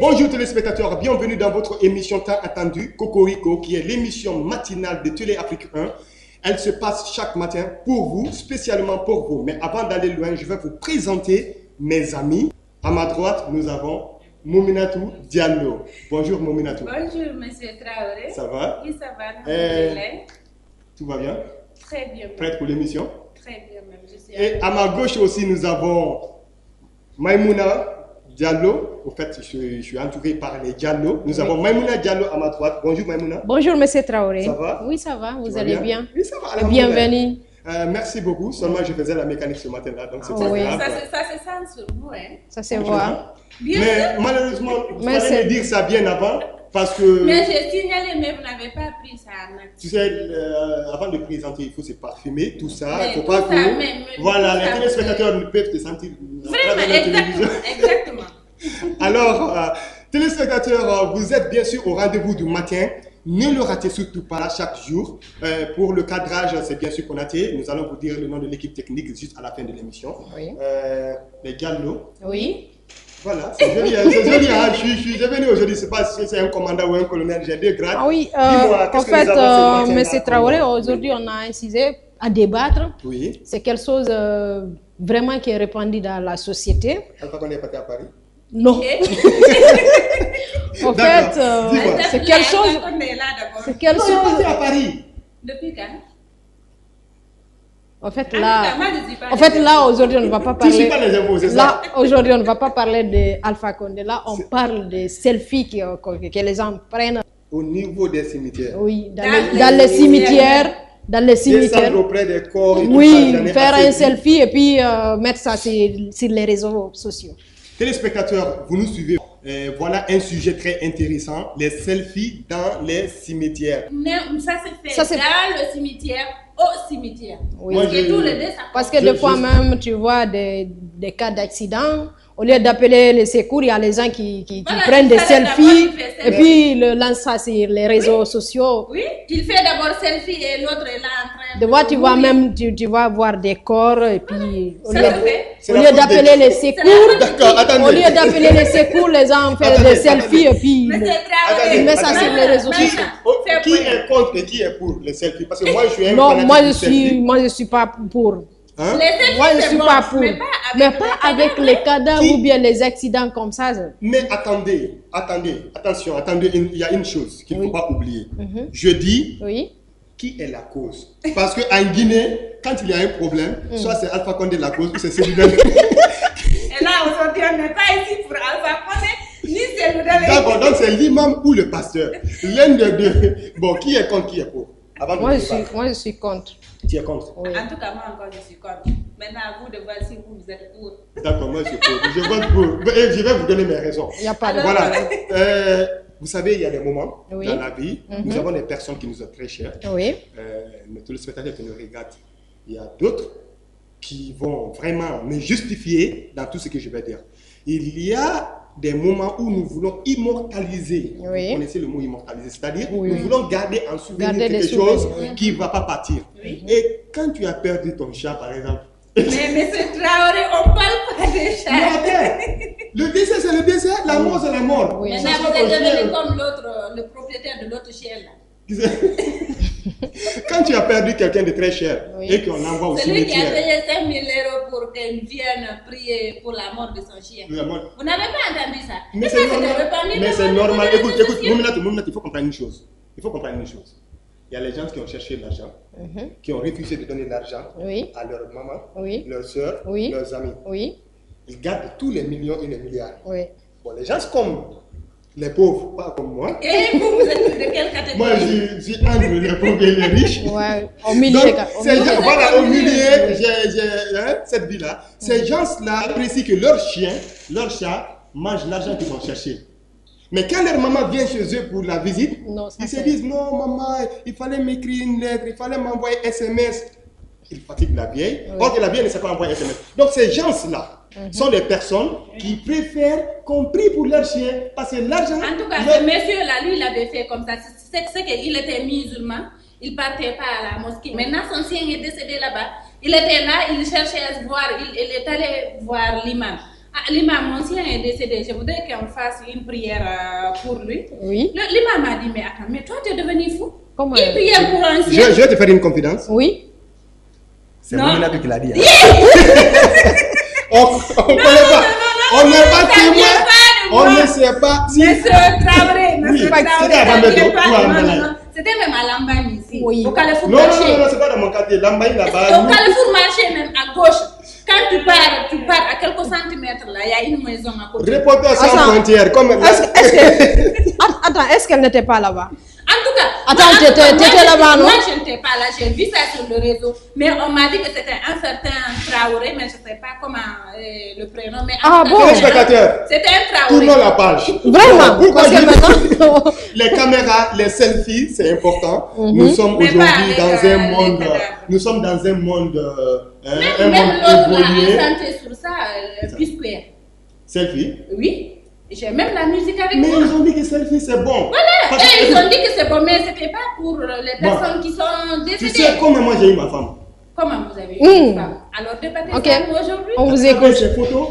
Bonjour téléspectateurs, bienvenue dans votre émission tant attendue, Cocorico, qui est l'émission matinale de Télé Afrique 1. Elle se passe chaque matin pour vous, spécialement pour vous. Mais avant d'aller loin, je vais vous présenter mes amis. À ma droite, nous avons Mouminatou Diallo. Bonjour Mouminatou. Bonjour Monsieur Traoré. Ça va? Oui, ça va. Tout va bien? Très bien. Prête pour l'émission? Très bien même. Et à ma gauche aussi, nous avons Maïmouna Diallo. Au fait, je suis entouré par les Diallo. Nous avons Maïmouna Diallo à ma droite. Bonjour Maïmouna. Bonjour Monsieur Traoré. Ça va? Oui, ça va. Vous allez bien? Oui, ça va. Bienvenue. Merci beaucoup. Seulement, je faisais la mécanique ce matin-là, donc c'est oui. grave. Ça se sent sur vous, hein? Ça se voit. Bien Mais sûr. malheureusement, il fallait me dire ça bien avant, parce que... Mais j'ai signalé, mais vous n'avez pas pris ça en acte. Tu sais, avant de présenter, il faut se parfumer, tout ça. Mais Il faut tout pas ça, que... même, Voilà, tout les ça, téléspectateurs ne peuvent te sentir à travers Vraiment, la télévision. exactement. Alors, téléspectateurs, vous êtes bien sûr au rendez-vous du matin. Ne le ratez surtout pas chaque jour. Pour le cadrage, c'est bien sûr Konaté. Nous allons vous dire le nom de l'équipe technique juste à la fin de l'émission. Oui. Les Gallo. Oui. Voilà, c'est joli. C'est joli hein. Je suis venu aujourd'hui, c'est pas si c'est un commandant ou un colonel, j'ai 2 grades. Ah oui, Dis-moi, en qu'est-ce que nous avons ce fait, matin-là M. Traoré, aujourd'hui, on a incisé à débattre. Oui. C'est quelque chose vraiment qui est répandu dans la société. Alpha Condé est parti à Paris. Non. Et En D'accord. fait, Dis-moi. c'est quelque chose. On est là d'abord. C'est quelque Non, il est parti chose. à Paris. Depuis quand? En fait, En tout cas, là. moi, je suis pas En fait, là, aujourd'hui, on ne va pas Tu ne suis parler. pas les infos, c'est Là, ça? aujourd'hui, on ne va pas parler d'Alpha Condé. Là, on parle des selfies que les gens prennent. Au niveau des cimetières. Oui, Dans dans les les cimetières. Dans les cimetières. Descendre auprès des corps et tout Oui, ça, j'en ai faire assez un vu. selfie et puis mettre ça sur les réseaux sociaux. Téléspectateurs, vous nous suivez. Voilà un sujet très intéressant, les selfies dans les cimetières. Non, ça se fait Ça, c'est- dans le cimetière, au cimetière. Oui. Moi, Et tous les deux, ça Parce que Je- des fois je- même, tu vois des cas d'accident. Au lieu d'appeler les secours, il y a les gens qui Voilà, prennent des il fallait selfies d'abord, il fait et selfie. puis le lancent ça sur les réseaux sociaux. Oui, il fait d'abord selfie et l'autre est là en train De voir, tu vois mourir. même, tu vas voir des corps et puis au Ça lieu, le fait. C'est au la lieu faute d'appeler des- les secours, D'accord, attendez. au lieu d'appeler les secours, les gens font Attendez, des selfies et puis Mais c'est Attendez, Traoré. met ça sur les réseaux Maïna, sociaux. Oh, fais qui point. est contre et qui est pour les selfies? Parce que moi, je suis un non, fanatique moi du selfie. je suis pas pour. Hein? Les selfies, Moi je c'est suis bon, pas pour. mais pas avec avec les cadavres Qui- ou bien les accidents comme ça. Mais attendez, attention, il y a une chose qu'il ne faut Oui. pas oublier. Mhm. Je dis, Oui. qui est la cause? Parce qu'en Guinée, quand il y a un problème, soit c'est Alpha Condé la cause, ou c'est celui-là. Et là, aujourd'hui, on n'est pas ici pour Alpha Condé, ni celui-là. D'accord, donc c'est l'imam ou le pasteur. L'un des deux. Bon, qui est contre, qui est pour? Avant de débattre. Moi je suis contre. Tu es contre? Oui. En tout cas, moi encore, je suis contre. Maintenant, à vous de voir si vous êtes pour. D'accord, moi je suis pour. Je vote pour. Et je vais vous donner mes raisons. Il n'y a pas de Alors, Voilà. problème. Vous savez, il y a des moments Oui. dans la vie, nous avons des personnes qui nous sont très chères. Oui. Mais tous les spectateurs qui nous regardent, il y a d'autres qui vont vraiment me justifier dans tout ce que je vais dire. Il y a des moments où nous voulons immortaliser. Oui. Vous connaissez le mot immortaliser, c'est-à-dire Oui. nous voulons garder en souvenir Garder des quelque chose souvenirs, oui. qui ne va pas partir. Oui. Et quand tu as perdu ton chat, par exemple, Mais monsieur Traoré, on ne parle pas de mais ça. après, le décès c'est le décès, la mort c'est la mort. Oui. Ça Maintenant, soit vous êtes ton chien. devenu comme l'autre, le propriétaire de l'autre chien là. Quand tu as perdu quelqu'un de très cher Oui. et qu'on envoie au Celui qui a cimetière, payé 5 000 € pour qu'il vienne prier pour la mort de son chien. la mort- Vous n'avez pas entendu ça? mais Et ça, c'est c'était normal. répandu Mais dans c'est les normal. réseaux Écoute, sociaux. Mouminatou, il faut comprendre une chose. Il faut comprendre une chose. Il y a les gens qui ont cherché l'argent, Mhm. qui ont refusé de donner l'argent Oui. à leur maman, Oui. leur soeur, Oui. leurs amis. Oui. Ils gardent tous les millions et les milliards. Oui. Bon, les gens comme les pauvres, pas comme moi. Et vous, vous êtes de quelle catégorie? Moi, je suis entre les pauvres et les riches. Ouais. Au milieu. Donc, au ces milieu. gens, voilà, au Au milieu, milieu. j'ai cette vie-là. Ces gens-là apprécient que leur chien, leur chat, mangent l'argent qu'ils ont cherché. Mais quand leur maman vient chez eux pour la visite, Non, ça, ils se c'est- disent non, maman, il fallait m'écrire une lettre, il fallait m'envoyer SMS. Ils fatiguent la vieille. Oui. Or que la vieille ne sait pas envoyer SMS. Donc ces gens-là sont des personnes qui préfèrent qu'on prie pour leur chien parce que l'argent. En tout cas, leur- ce monsieur-là, lui, il avait fait comme ça. C'est qu'il était musulman. Il partait pas à la mosquée. Maintenant, son chien est décédé là-bas. Il était là, il cherchait à se voir. Il est allé voir l'imam. Ah, l'imam, mon sien est décédé. Je voudrais qu'on fasse une prière pour lui. Oui. L'imam m'a dit, mais attends, mais toi, tu es devenu fou. Comment Une prière pour un Je sien. vais te faire une confidence. Oui. C'est Non. Mominatou qui l'a dit. Hein. On connaît pas. On n'est pas ça vient témoin. pas de On moi. ne sait pas si. Monsieur Traoré, Oui, monsieur c'était Traoré, à ça Bambeto, vient pas ou à de- non, Mbalaye. non, c'était même à Lambagne ici. Oui. Au Carrefour Non, non, Marché. non, non, c'est pas dans mon quartier. Lambaye là-bas. Au Carrefour Marché, même à gauche. Quand tu pars à quelques centimètres là, il y a une maison à côté. Reporter sans Attends. frontières. Comme Attends, est-ce qu'elle n'était pas là-bas? En tout cas, Attends, moi, en tout t'étais- cas, moi, t'étais je- là-bas, non? Moi, je n'étais pas là, j'ai vu ça sur le réseau. Mais on m'a dit que c'était un certain Traoré, mais je ne sais pas comment le prénom. Mais en Ah tout bon? cas, Téléspectateurs, c'était un Traoré. tournons la page. Vraiment? Pourquoi Parce que je- maintenant. Les caméras, les selfies, c'est important. Nous sommes Mais pas aujourd'hui avec, dans un les monde. cadavres. Nous sommes dans un monde. Un Même monde l'autre là, évolué. a chanté sur ça, P-Square. Selfie. Oui, j'ai même la musique avec Mais moi. ils ont dit que selfie c'est bon. Voilà, Parce et que- ils ont dit que c'est bon, mais c'était pas pour les Bon. personnes qui sont Tu décédées. sais comment moi j'ai eu ma femme. Comment vous avez eu une femme? Alors débattez Ok. ça aujourd'hui. On vous Avec écoute. ses photos.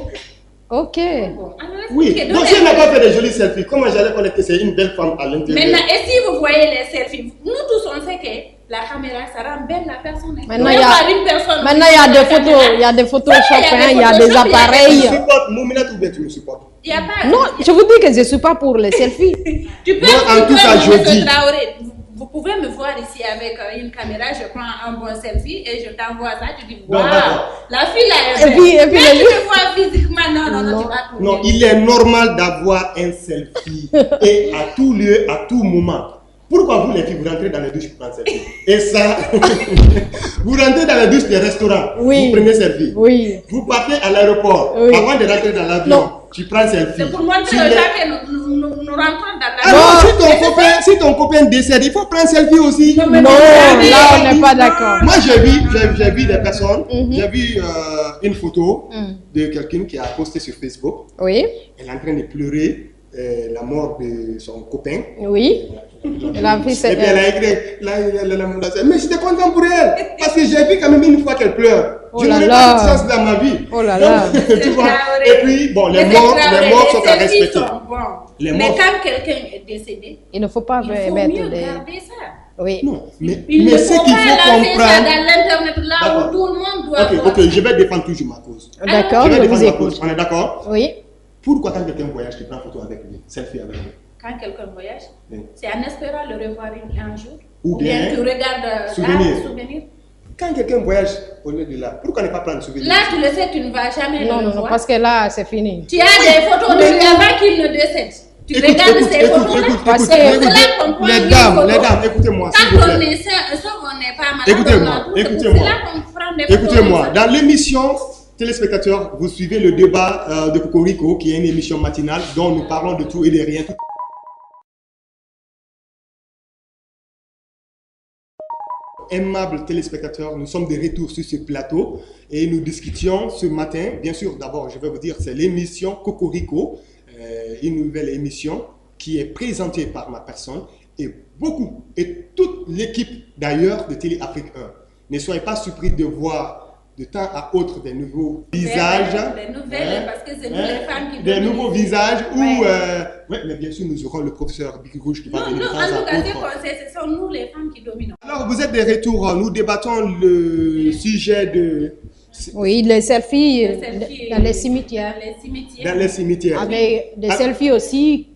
Ok. Bon, alors Oui. expliquez, Donc donnez- si elle n'a pas fait des jolis selfies, comment j'allais connaître que c'est une belle femme à l'intérieur? Maintenant, et si vous voyez les selfies, nous tous on sait que la caméra, ça rend belle la personne. Maintenant, Même il y a- par une personne. Maintenant, il y a des photos, il y a des Photoshop, Ça, il y a des hein, il y a des Photoshop, il y a des- Tu appareils. supportes Mominatou ou bien tu me supportes? Il y a pas. Non, je vous dis que je ne suis pas pour les selfies. Tu peux, Moi, en tu tout peux, cas, je monsieur dis- Traoré, vous pouvez me voir ici avec une caméra, je prends un bon selfie et je t'envoie ça, tu dis Non, waouh, d'accord. la fille là est Et belle. puis Mais le tu jour- me vois physiquement, non, non, non, tu vas trouver. Non, il est normal d'avoir un selfie et à tout lieu, à tout moment. Pourquoi vous les filles, vous rentrez dans les douches pour prendre selfie? Et ça, vous rentrez dans les douches des restaurants, Oui. vous prenez selfie. Oui. Vous partez à l'aéroport, Oui. avant de rentrer dans l'avion, Non. tu prends selfie. C'est pour montrer Tu aux les- gens que nous rentrons dans la Ah non, si ton copain décède, il faut prendre selfie aussi. Non, mais Non, regardez, là, on n'est pas d'accord. Moi, j'ai vu des personnes, j'ai vu une photo de quelqu'un qui a posté sur Facebook. Oui. Elle est en train de pleurer la mort de son copain. Oui. La fille, Et c'est puis elle a écrit, mais j'étais content pour elle, parce que j'ai vu quand même une fois qu'elle pleure. Oh Je là n'aurais là. pas cette chance dans ma vie. Oh là là. Donc, tu vois. Et puis, bon, les morts sont à respecter. Les Mais morts- quand quelqu'un est décédé, Il ne faut pas il faut mettre mieux des. garder ça. Oui. Non, mais Il ne ce faut qu'il pas faut lancer ça comprendre. dans l'internet là D'accord. où tout le monde doit voir. Ok, je vais défendre toujours ma cause. D'accord, Je vais je défendre vous ma cause. écoute. On est d'accord? Oui. Pourquoi quand quelqu'un voyage, tu prends photo avec lui, selfie avec lui? Quand quelqu'un voyage, Oui. c'est en espérant le revoir un jour. Ou bien tu regardes souvenir. là, souvenir. Quand quelqu'un voyage au lieu de là, pourquoi ne pas prendre souvenir? Là, tu le sais, tu ne vas jamais Non, le non, non, revoir. parce que là, c'est fini. Tu as des photos de lui avant qu'il ne décède. Tu regardes ces photos-là. Parce C'est que- pour cela qu'on prend les une dames, photo. écoutez-moi, s'il vous Quand on plaît. est sauf on n'est pas malade, Écoutez-moi, on a tout, c'est écoutez-moi. pour cela qu'on prend des photos Écoutez-moi, comme ça. dans l'émission téléspectateurs, vous suivez le débat de Cocorico, qui est une émission matinale dont nous parlons de tout et de rien. Aimables téléspectateurs, nous sommes de retour sur ce plateau et nous discutions ce matin. Bien sûr, d'abord, je vais vous dire, c'est l'émission Cocorico, une nouvelle émission qui est présentée par ma personne et beaucoup, et toute l'équipe d'ailleurs de Télé Afrique 1. Ne soyez pas surpris de voir de temps à autre des nouveaux visages. Des nouvelles, parce que c'est nous les femmes qui Des dominent. nouveaux visages où, Ouais. ouais, mais bien sûr, nous aurons le professeur Big Rouge qui va Non, venir non, de temps en tout à cas, autre. ce sont nous les femmes qui dominons. Alors, vous êtes de retour, nous débattons le sujet de Oui, les selfies Les selfies dans les cimetières. Dans les cimetières. dans les cimetières. Avec des Ah. selfies aussi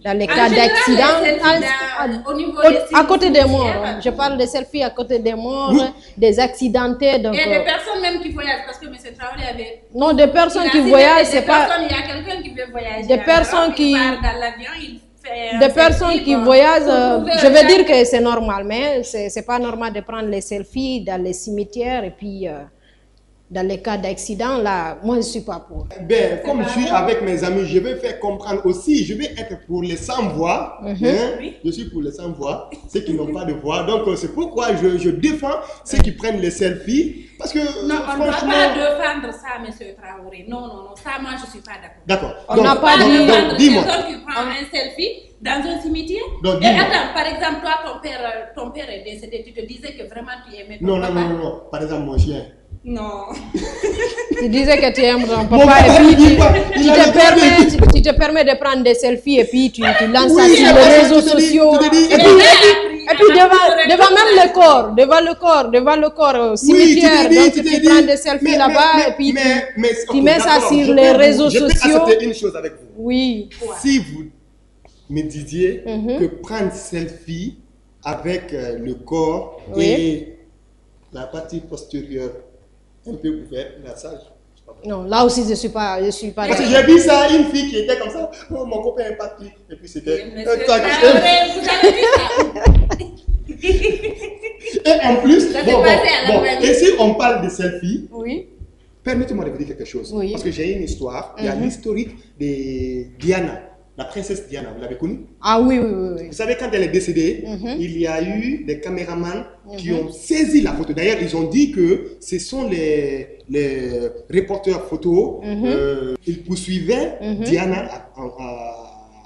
dans les En cas général, d'accident. les selfies au niveau des À côté des cimetières. morts. Je parle des selfies à côté des morts, Oui. des accidentés. Donc, Il y a des personnes même qui voyagent parce que M. Traoré avait. non, des personnes il a qui cité voyagent, des c'est pas. personnes, il y a quelqu'un qui veut voyager. Des personnes Alors, qui- il part dans l'avion, il fait un Des personnes selfie qui pour- voyagent, pour prouver je aux veux gens dire que c'est normal, mais c'est pas normal de prendre les selfies dans les cimetières et puis dans les cas d'accident, là, moi je suis pas pour. Ben, comme je suis avec mes amis, je vais faire comprendre aussi, je vais être pour les sans-voix. Hein? Oui. Je suis pour les sans-voix, ceux qui n'ont pas de voix. Donc, c'est pourquoi je défends ceux qui prennent les selfies. Parce que, Non, on ne doit franchement. pas défendre ça, M. Traoré. Non, non, non, ça, moi, je ne suis pas d'accord. D'accord. On Donc, n'a pas donc, dit- donc, Défendre dis-moi. quelqu'un qui prend un selfie dans un cimetière. Donc, Et dis-moi. attends, par exemple, toi, ton père est décédé, tu te disais que vraiment tu aimais ton Non, non, papa. non, non, non. Par exemple, mon chien. Non. Tu disais que tu aimes ton Mon papa papa et ne puis dit pas, il a le droit de dire. tu te permets de prendre des selfies et puis tu lances ça Oui, sur et les après, réseaux tu te dis- sociaux. tu te dis- Et puis devant le corps au cimetière, donc tu prends des selfies là-bas et puis tu mets ça sur les réseaux sociaux. Je peux accepter une chose avec vous. Oui. Si vous me disiez que prendre selfie avec le corps Oui. et la partie postérieure un peu ouverte, là, ça, je sais pas. Non, là aussi je suis pas Parce que j'ai vu ça, une fille qui était comme ça, oh, mon copain est parti, et puis c'était... Monsieur Traoré, vous avez vu ça? Et en plus, Ça s'est passé à la famille. et si on parle de selfie, Oui. permettez-moi de vous dire quelque chose. Oui. Parce que j'ai une histoire, il y a l'historique de Diana, la princesse Diana, vous l'avez connue? Ah oui, oui, oui, oui. Vous savez, quand elle est décédée, il y a eu des caméramans qui ont saisi la photo. D'ailleurs, ils ont dit que ce sont les reporters photos. Ils poursuivaient Diana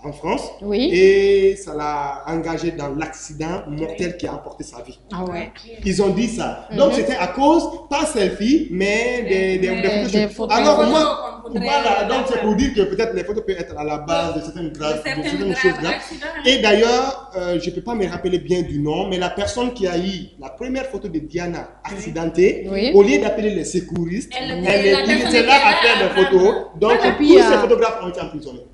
en France. Oui. Et ça l'a engagée dans l'accident mortel qui a emporté sa vie. Ah ouais. Ils ont dit ça. Donc, c'était à cause, pas selfie, mais des photos. Alors, Des moi, photos qu'on voilà, voudrait- donc c'est pour dire que peut-être les photos peuvent être à la base de certaines choses graves. accidents. Et d'ailleurs, je ne peux pas me rappeler bien du nom, mais la personne qui a eu la première photo de Diana accidentée, Oui. au lieu d'appeler les secouristes, La il personne était là était à là faire à des photos. Donc, Voilà, tous puis, ces photographes ont été emprisonnés.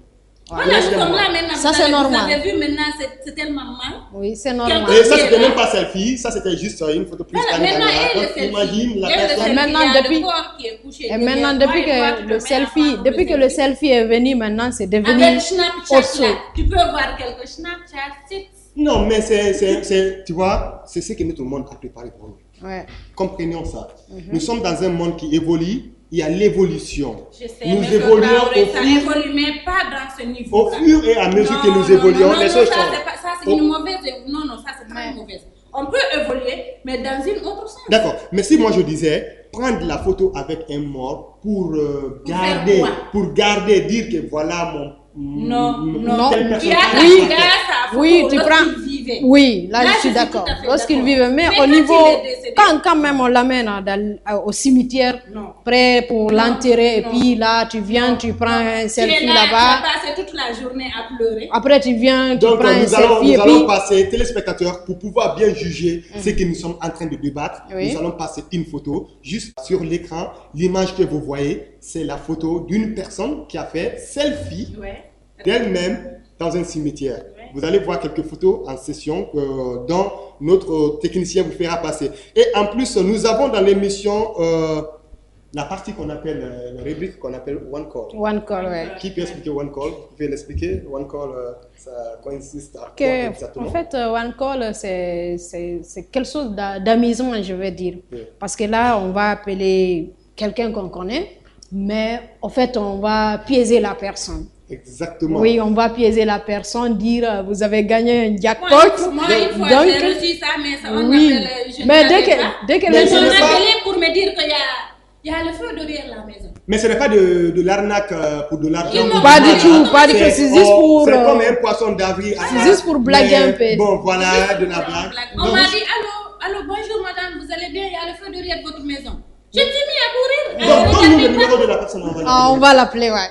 Voilà, nous sommes là maintenant. Ça, Vous c'est avez- normal. Vous avez vu maintenant, c'est tellement mal. Oui, c'est normal. Et ça, c'était même pas selfie, ça c'était juste une photo prise Voilà, par une maintenant, caméra. et le Donc, selfie. imagine la Et le personne. selfie, Maintenant, il y a depuis- le corps qui est couché Et derrière. maintenant, Moi, depuis je vois, que tu le te mets selfie, avant depuis que le selfie est venu, maintenant c'est devenu Avec Snapchat, autre chose. là, tu peux voir quelques Snapchat, c'est... Non, mais tu vois, c'est ce que notre monde a préparé pour nous. Ouais. Comprenons ça. Nous sommes dans un monde qui évolue, il y a l'évolution. Je sais, Nous mais évoluons ça évolue, mais pas dans ce au niveau-là. fur et à mesure que nous Non, évoluons, non, les non, choses ça, changent. c'est pas- ça, c'est une mauvaise... Non, non, ça, c'est très mauvaise. On peut évoluer, mais dans une autre sens. D'accord, mais si moi je disais prendre la photo avec un mort pour garder, quoi? pour garder, dire que voilà mon Non, non. telle personne Tu as qui ta a regarde sa photo Oui, tu lorsqu'il prends. vivait. Oui, là, Là, je suis je suis d'accord. tout à fait Lorsqu'il d'accord. vivait, mais Mais au quand niveau, il est décédé- quand même on l'amène au cimetière, Non. prêt pour Non, l'enterrer, et non. puis là, tu viens, tu prends un Tu es selfie là, là-bas. tu as passé toute la journée à pleurer. Après, tu viens, tu Donc prends un nous selfie, et allons puis. passer, téléspectateurs, pour pouvoir bien juger ce que nous sommes en train de débattre, Oui. nous allons passer une photo, juste sur l'écran, l'image que vous voyez, c'est la photo d'une personne qui a fait selfie Ouais. d'elle-même dans un cimetière. Ouais. Vous allez voir quelques photos en session dont notre technicien vous fera passer. Et en plus, nous avons dans l'émission la partie qu'on appelle, la rubrique qu'on appelle One Call. One call, ouais. Qui peut expliquer One Call? Vous pouvez l'expliquer? One Call, ça consiste à quoi Que, exactement? en fait, One Call, c'est quelque chose d'amusant, je vais dire. Oui. Parce que là, on va appeler quelqu'un qu'on connaît, mais en fait, on va piéger la personne. Exactement. Oui, on va piéger la personne, dire vous avez gagné un jackpot. Moi, une fois, Donc, j'ai reçu ça, mais ça, on oui. m'appelle, je Mais ne dès savais que, pas. dès que Mais les ce On n'est m'a pas- appelé pour me dire qu'il y a le feu derrière la maison. Mais ce n'est pas de l'arnaque pour de l'argent. Ils n'ont Pas du Voilà. tout, pas du tout, c'est juste pour. C'est comme un poisson d'avril. c'est juste pour blaguer un peu. Bon, voilà, de la blague. On Donc, m'a dit, allô, bonjour madame, vous allez bien, il y a le feu derrière votre maison. Je me suis mis à courir. donc, donne-nous le numéro de la personne. Ah, on va l'appeler, ouais.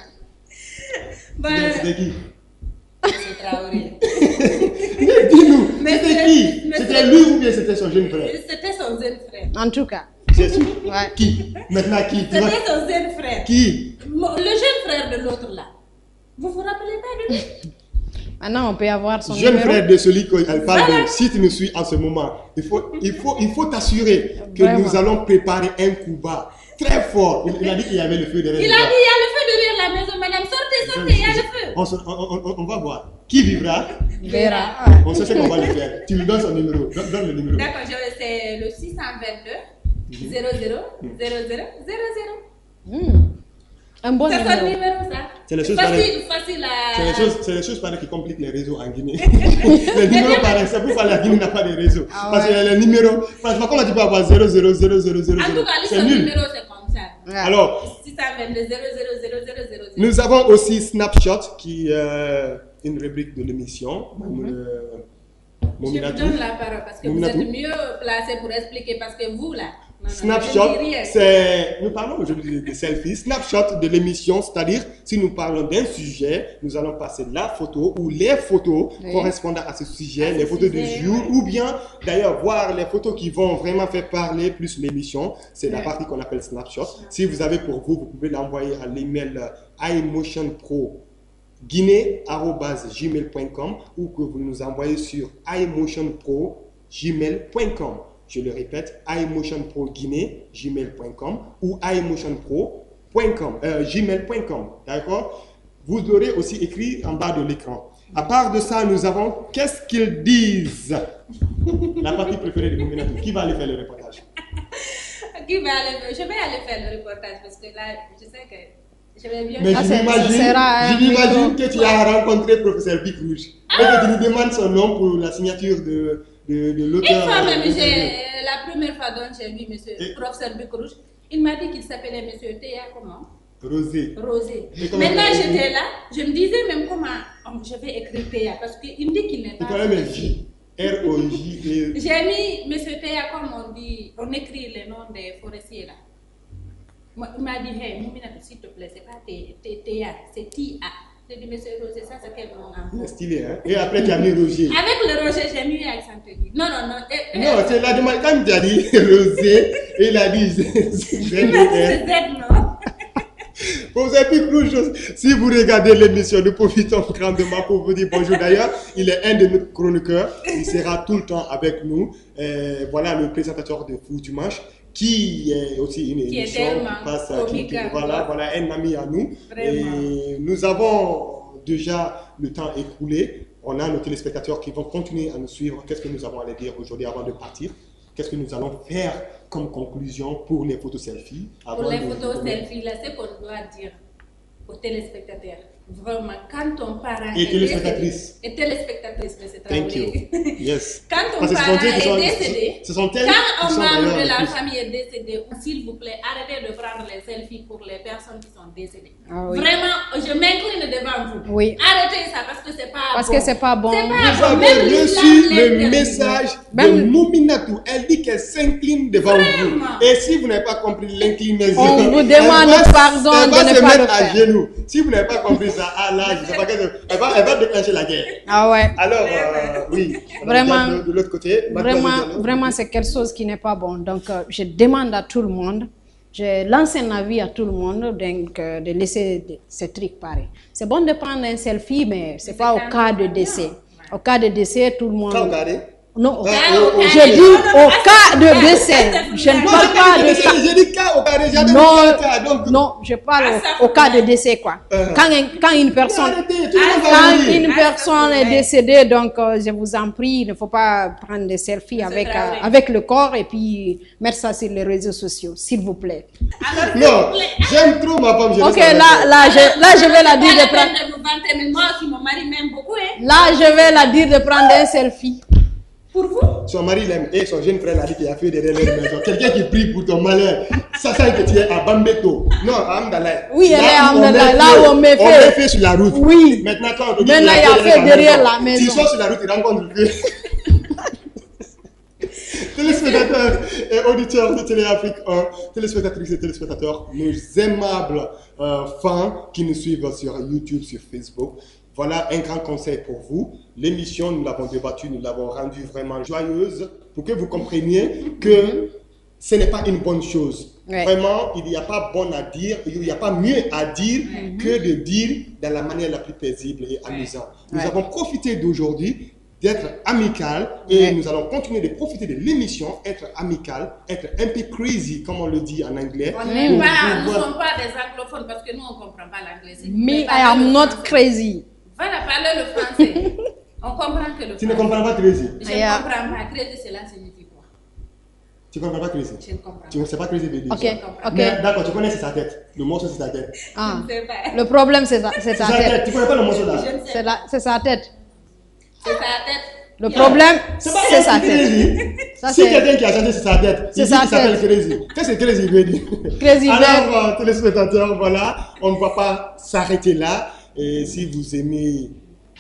C'était qui? C'est Traoré. Dis-nous, Mais c'était c'est- qui? mais C'était c'est- lui ou bien c'était son jeune frère? C'était son jeune frère. En tout cas. C'est sûr. Ouais. Qui? Maintenant qui? Tu vois? C'était son jeune frère. Qui? Le jeune frère de l'autre là. Vous vous rappelez pas de lui? Maintenant, on peut avoir son Jeune numéro. frère de celui qu'elle parle Voilà. de. Si tu nous suis en ce moment, il faut t'assurer que Vraiment. nous allons préparer un coup bas très fort. Il a dit qu'il y avait le feu derrière. Il a dit, il y a le feu derrière la maison, madame, sortez, il y a le feu. On va voir. Qui vivra? Vera. On sait ce qu'on va lui faire. Tu lui donnes son numéro. Donne le numéro. D'accord, c'est le 622 00 00 00. Un bon C'est son numéro. numéro, ça. C'est les choses Facile à... C'est les choses pareilles qui compliquent les réseaux en Guinée. Les numéros pareils, c'est pourquoi la Guinée n'a pas de réseau. Ah Parce que ouais. les numéros, franchement, comment tu peux avoir 0 0 0 0 0 En tout cas, c'est son nul. numéro, c'est comme ça. Ouais. Alors, 622 00 00 00. nous avons aussi Snapshot qui est une rubrique de l'émission. Je vous Mominatou. donne la parole parce que vous Mominatou. êtes mieux placé pour expliquer parce que vous là, Snapshot, c'est... Nous parlons aujourd'hui de selfies. Snapshot de l'émission, c'est-à-dire, si nous parlons d'un sujet, nous allons passer la photo ou les photos correspondant à ce sujet, les photos du jour, ou bien, d'ailleurs, voir les photos qui vont vraiment faire parler plus l'émission. C'est la partie qu'on appelle Snapshot. Si vous avez pour vous, vous pouvez l'envoyer à l'email imotionpro@gmail.com ou que vous nous envoyez sur imotionpro@gmail.com. Je le répète, imotionpro@gmail.com ou imotionpro.gmail.com. D'accord? Vous l'aurez aussi écrit en bas de l'écran. À part de ça, nous avons qu'est-ce qu'ils disent. La partie préférée de Mouminatou. Qui va aller faire le reportage? Je vais aller faire le reportage parce que là, je sais que je vais bien. Mais j'imagine que tu as rencontré le professeur Bic Rouge. Et que tu nous demandes son nom pour la signature de l'auteur. Une fois même, la première fois dont j'ai vu monsieur professeur Bic Rouge, il m'a dit qu'il s'appelait monsieur Théa, comment? Rosé. Maintenant, j'étais là, je me disais même comment je vais écrire Théa parce qu'il me dit qu'il n'est pas. Tu connais même J. R-O-J. J'ai mis monsieur Théa comme on dit, on écrit les noms des forestiers là. Moi, il m'a dit, hey, Mouminatou, s'il te plaît, c'est pas Théa, c'est T-A. J'ai dit, monsieur Roger, ça c'est quel nom? C'est stylé, hein? Et après, tu as mis Roger. Avec le Roger, j'ai mis accent aigu. Non. Non, c'est la demande. Quand tu as dit Rosé, il a dit Z. C'est Z, non? Vous avez plus de choses. Si vous regardez l'émission, nous profitons grandement pour vous dire bonjour. D'ailleurs, il est un de nos chroniqueurs. Il sera tout le temps avec nous. Voilà le présentateur de Fou du Manche, qui est aussi une émission qui passe voilà un ami à nous. Et nous avons déjà le temps écoulé. On a nos téléspectateurs qui vont continuer à nous suivre. Qu'est-ce que nous avons à les dire aujourd'hui avant de partir? Qu'est-ce que nous allons faire comme conclusion pour les photos selfies? Pour les photos selfies, là, c'est qu'on doit dire aux téléspectateurs. Vraiment, quand ton parent et téléspectatrices. Et téléspectatrices, mais c'est très Thank you. Yes. Quand ton parent est décédé, ce sont elles quand un membre de la famille est décédé, ou s'il vous plaît, arrêtez de prendre les selfies pour les personnes qui sont décédées. Ah, oui. Vraiment, je m'incline devant vous. Oui. Arrêtez ça parce que c'est pas bon. Parce que c'est pas bon. Vous avez reçu le message de Mouminatou. Elle dit qu'elle s'incline devant vous. Et si vous n'avez pas compris l'inclinaison, on vous demande pardon de ne pas le faire. À genoux. Si vous n'avez pas compris ça, là, je sais pas elle va déclencher la guerre. Ah ouais. Alors, oui. Vraiment, de l'autre côté. Vraiment, c'est quelque chose qui n'est pas bon. Donc, je demande à tout le monde, je lance un avis à tout le monde donc, de laisser ces trucs pareils. C'est bon de prendre un selfie, mais c'est pas au cas de décès. Au cas de décès, tout le monde. Non, je dis au cas de décès. Je ne parle pas de ça. Je dis cas au cas de décès. Non, je parle au cas de décès, quoi. Quand une personne est décédée, donc je vous en prie, il ne faut pas prendre des selfies avec le corps et puis mettre ça sur les réseaux sociaux, s'il vous plaît. Non, j'aime trop ma femme. Ok, là, je vais la dire de prendre. Là, je vais la dire de prendre un selfie. Pour vous? Son mari l'aime et son jeune frère l'a dit qu'il a fait derrière leur maison. Quelqu'un qui prie pour ton malheur. Ça sent que tu es à Bambeto. Non, à Amdalaï. Oui, elle est à Amdalaï, là où on met fait. On met fait sur la route. Oui. Maintenant, quand on te dit qu'il a fait derrière la maison. Tu sors sur la route, tu rencontres le feu. Téléspectateurs et auditeurs de Télé Afrique 1, téléspectatrices et téléspectateurs, nos aimables fans qui nous suivent sur YouTube, sur Facebook. Voilà un grand conseil pour vous. L'émission, nous l'avons débattue, nous l'avons rendue vraiment joyeuse pour que vous compreniez que ce n'est pas une bonne chose. Ouais. Vraiment, il n'y a pas bon à dire, il n'y a pas mieux à dire que de dire de la manière la plus paisible et amusante. Nous avons profité d'aujourd'hui d'être amical et nous allons continuer de profiter de l'émission, être amical, être un peu crazy, comme on le dit en anglais. Nous ne sommes pas des anglophones parce que nous, on ne comprend pas l'anglais. Me, I am not crazy. Voilà, parler le français. On comprend que le français. Tu ne comprends pas crazy? Je ne comprends pas. Crazy, cela signifie quoi? Tu ne comprends pas crazy? Je ne comprends pas. Tu ne sais pas crazy de dire. Ok. D'accord, tu connais, c'est sa tête. Le morceau, c'est sa tête. Ah. Je ne sais pas. Le problème, c'est sa tête. Tu ne connais pas le morceau là? C'est sa tête. C'est sa tête. Le problème, c'est sa tête. Si quelqu'un qui a chanté, c'est sa tête. C'est sa tête. s'appelle Crazy. Qu'est-ce que Crazy veut dire? Crazy. Alors, téléspectateurs, voilà, on ne va pas s'arrêter là. Et si vous aimez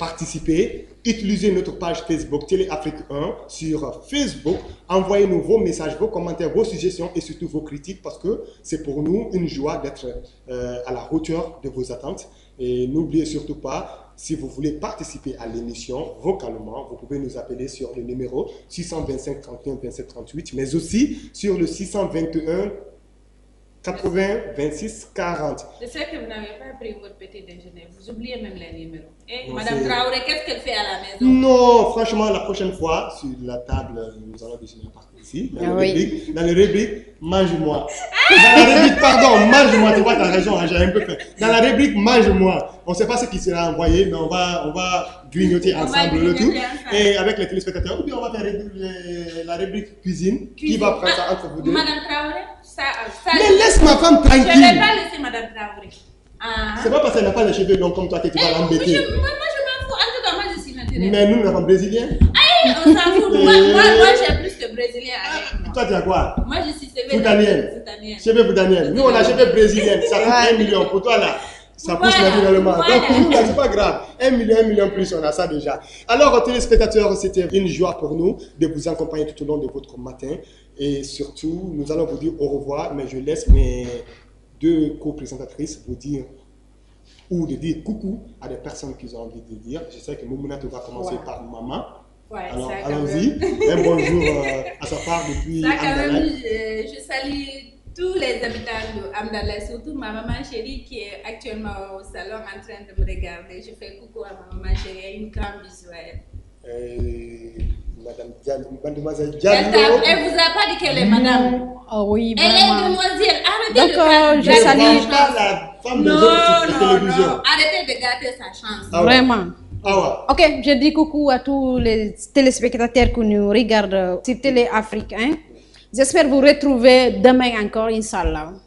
participer, utilisez notre page Facebook Télé Afrique 1 sur Facebook. Envoyez-nous vos messages, vos commentaires, vos suggestions et surtout vos critiques parce que c'est pour nous une joie d'être à la hauteur de vos attentes. Et n'oubliez surtout pas, si vous voulez participer à l'émission vocalement, vous pouvez nous appeler sur le numéro 625 31 27 38, mais aussi sur le 621 80 26 40. Je sais que vous n'avez pas pris votre petit déjeuner. Vous oubliez même les numéros. Et Non, Madame c'est- Traoré, qu'est-ce qu'elle fait à la maison? Non, franchement, la prochaine fois, sur la table, nous allons déjeuner à partir ici, dans, dans le rubrique Mange-moi. Dans la rubrique, pardon, Mange-moi, tu vois, t'as raison, hein, j'ai un peu fait. Dans la rubrique Mange-moi, on ne sait pas ce qui sera envoyé, mais on va grignoter ensemble le tout. Et avec les téléspectateurs, ou bien on va faire la rubrique cuisine. Qui va prendre ça entre vous deux? Madame Traoré, ça Mais laisse ma femme je ne vais tranquille. pas laisser Madame Traoré. Ah. C'est pas parce qu'elle n'a pas les cheveux longs comme toi que tu vas l'embêter. Moi, je m'en fous. En tout cas, moi, je suis naturelle. Mais nous, nous sommes brésiliens. Hey, on s'en fout. Moi, j'ai plus de Brésiliens avec moi. Toi, tu as quoi? Moi, je suis Foutanienne. Foutanienne. Cheveux boudanienne. Nous, on a cheveux brésiliens. Ça coûte 1 million. Pour toi, là, ça pousse Voilà, naturellement. voilà. Donc, pour nous, là, c'est pas grave. 1 million plus, on a ça déjà. Alors, téléspectateurs, c'était une joie pour nous de vous accompagner tout au long de votre matin. Et surtout, nous allons vous dire au revoir, mais je laisse mes deux co-présentatrices vous dire ou de dire coucou à des personnes qui ont envie de dire. Je sais que Moumounate va commencer par maman. Ouais, Alors, ça, quand allons-y. même. Un bonjour à sa part depuis Ça, quand même, Andalay. je salue tous les habitants de Amdalay, surtout ma maman chérie qui est actuellement au salon en train de me regarder. Je fais coucou à ma maman chérie, une grande bisou à elle. Madame Diallo, mademoiselle Elle Diallo. vous a pas dit qu'elle est madame. Ah oui, Elle est vraiment. demoiselle. Arrêtez Donc, de gâter je sa salue- Ne chance. pas la femme des Non, autres sur non, télévision. non. Arrêtez de gâter sa chance. Ah ouais. Vraiment. Ah Ok, je dis coucou à tous les téléspectateurs qui nous regardent sur Télé Afrique 1. J'espère vous retrouver demain encore, Inch'Allah. ouais.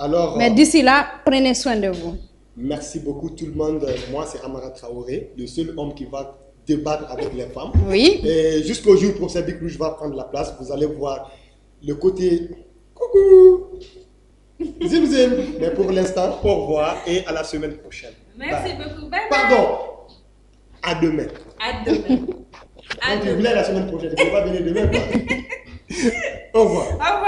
Alors, Mais d'ici là, prenez soin de vous. merci beaucoup tout le monde. Moi, c'est Amara Traoré, le seul homme qui va débattre avec les femmes. Oui. Et jusqu'au jour où Professeur Bicrouche va prendre la place, vous allez voir le côté coucou, zim zim. Mais pour l'instant, au revoir et à la semaine prochaine. Merci Bye. beaucoup. Bye bye. Pardon, à demain. À demain. À Quand tu demain. voulais la semaine prochaine, tu ne peux pas venir demain. Quoi. Au revoir. Au revoir.